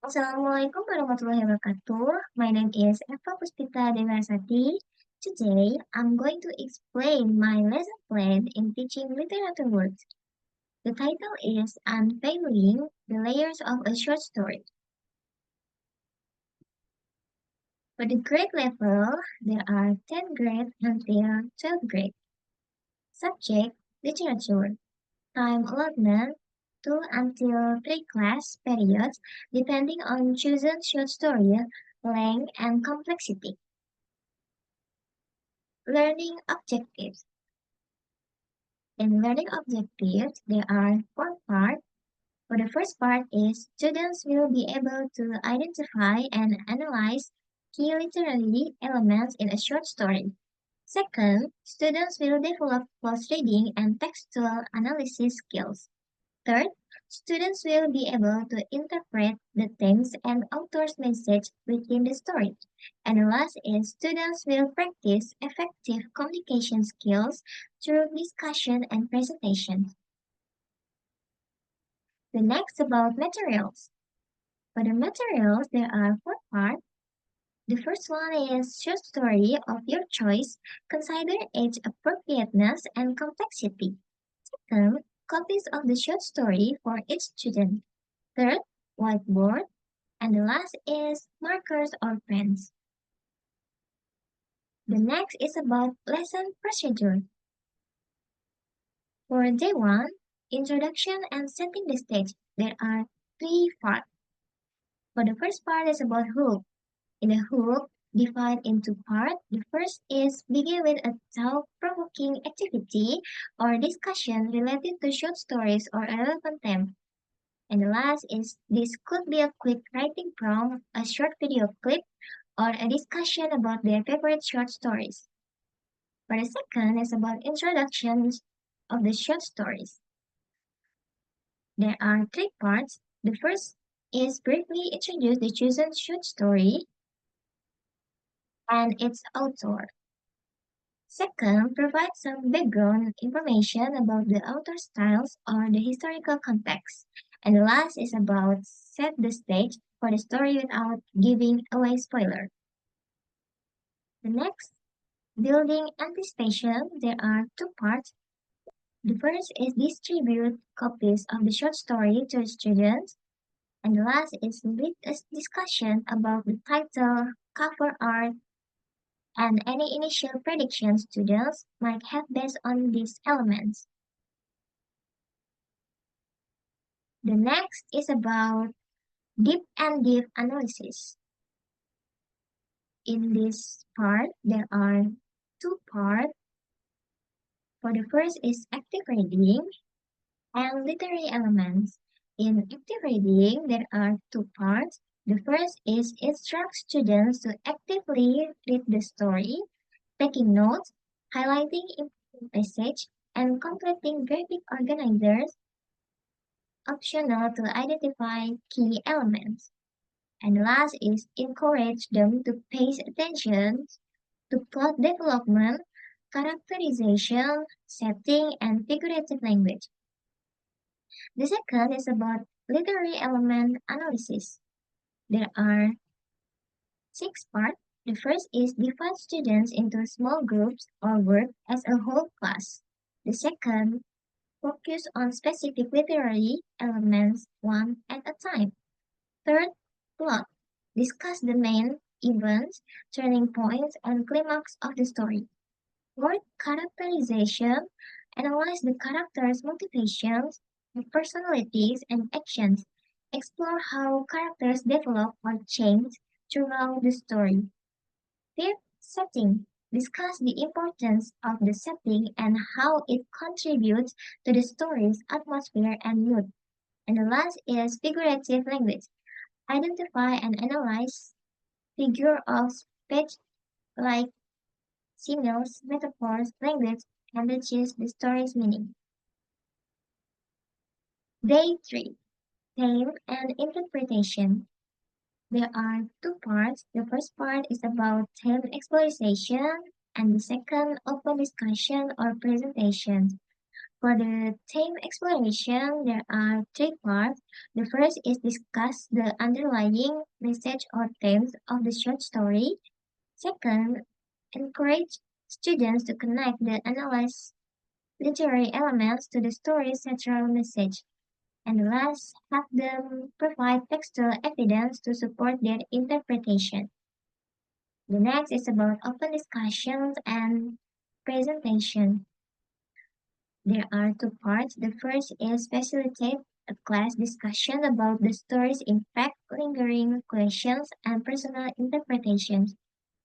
Assalamualaikum warahmatullahi wabarakatuh. My name is Eva Puspita Dewi Larasati. Today, I'm going to explain my lesson plan in teaching literature words. The title is Unveiling the Layers of a Short Story. For the grade level, there are 10th grade until 12th grade. Subject, literature. Time allotment, 2 until 3 class periods, depending on chosen short story, length, and complexity. Learning objectives. In learning objectives, there are four parts. For the first part is students will be able to identify and analyze key literary elements in a short story. Second, students will develop close reading and textual analysis skills. Third, students will be able to interpret the themes and author's message within the story. And last is students will practice effective communication skills through discussion and presentation. The next about materials. For the materials, there are four parts. The first one is short story of your choice. Consider age appropriateness and complexity. Second, copies of the short story for each student. Third, whiteboard. And the last is markers or pens. The next is about lesson procedure. For day one, introduction and setting the stage, there are three parts. For the first part is about hook. In a hook, divided into parts, the first is begin with a thought-provoking activity or discussion related to short stories or a relevant theme. And the last is this could be a quick writing prompt, a short video clip, or a discussion about their favorite short stories. For the second is about introductions of the short stories. There are three parts. The first is briefly introduce the chosen short story and its author. Second, provide some background information about the author's styles or the historical context. And the last is about set the stage for the story without giving away spoiler. The next, building anticipation, there are two parts. The first is distribute copies of the short story to students, and the last is lead a discussion about the title, cover art, and any initial predictions students might have based on these elements. The next is about deep and deep analysis. In this part, there are two parts. For the first is active reading and literary elements. In active reading, there are two parts. The first is instruct students to actively read the story, taking notes, highlighting important passage, and completing graphic organizers, optional to identify key elements. And last is encourage them to pay attention to plot development, characterization, setting, and figurative language. The second is about literary element analysis. There are six parts. The first is divide students into small groups or work as a whole class. The second, focus on specific literary elements one at a time. Third, plot. Discuss the main events, turning points, and climax of the story. Fourth, characterization. Analyze the characters' motivations, personalities, and actions. Explore how characters develop or change throughout the story. Fifth, setting. Discuss the importance of the setting and how it contributes to the story's atmosphere and mood. And the last is figurative language. Identify and analyze figure of speech like similes, metaphors, language enriches the story's meaning. Day 3. Theme and interpretation. There are two parts. The first part is about theme exploration and the second open discussion or presentation. For the theme exploration, there are three parts. The first is discuss the underlying message or themes of the short story. Second, encourage students to connect the analyze literary elements to the story's central message. And last, have them provide textual evidence to support their interpretation. The next is about open discussions and presentation. There are two parts. The first is facilitate a class discussion about the story's impact, lingering questions, and personal interpretations.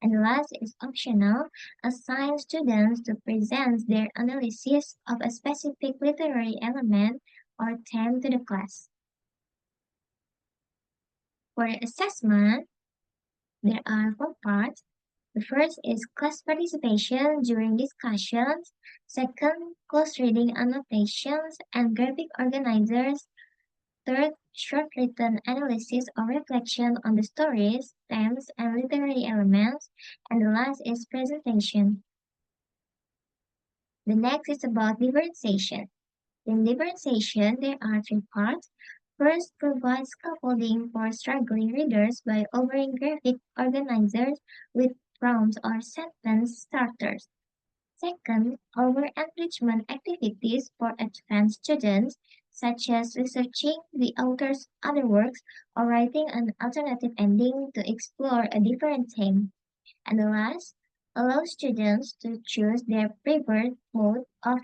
And the last is optional, assign students to present their analysis of a specific literary element or theme to the class. For the assessment, there are four parts. The first is class participation during discussions. Second, close reading annotations and graphic organizers. Third, short written analysis or reflection on the stories, themes, and literary elements. And the last is presentation. The next is about differentiation. In differentiation, there are three parts. First, provide scaffolding for struggling readers by offering graphic organizers with prompts or sentence starters. Second, offer enrichment activities for advanced students, such as researching the author's other works or writing an alternative ending to explore a different theme. And last, allow students to choose their preferred mode of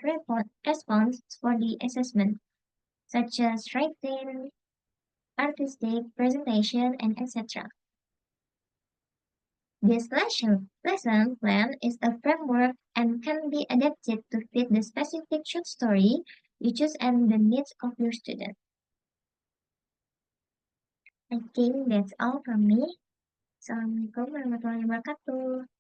response for the assessment, such as writing, artistic, presentation, and etc. This lesson plan is a framework and can be adapted to fit the specific short story you choose and the needs of your student. I think that's all from me. Assalamualaikum warahmatullahi wabarakatuh.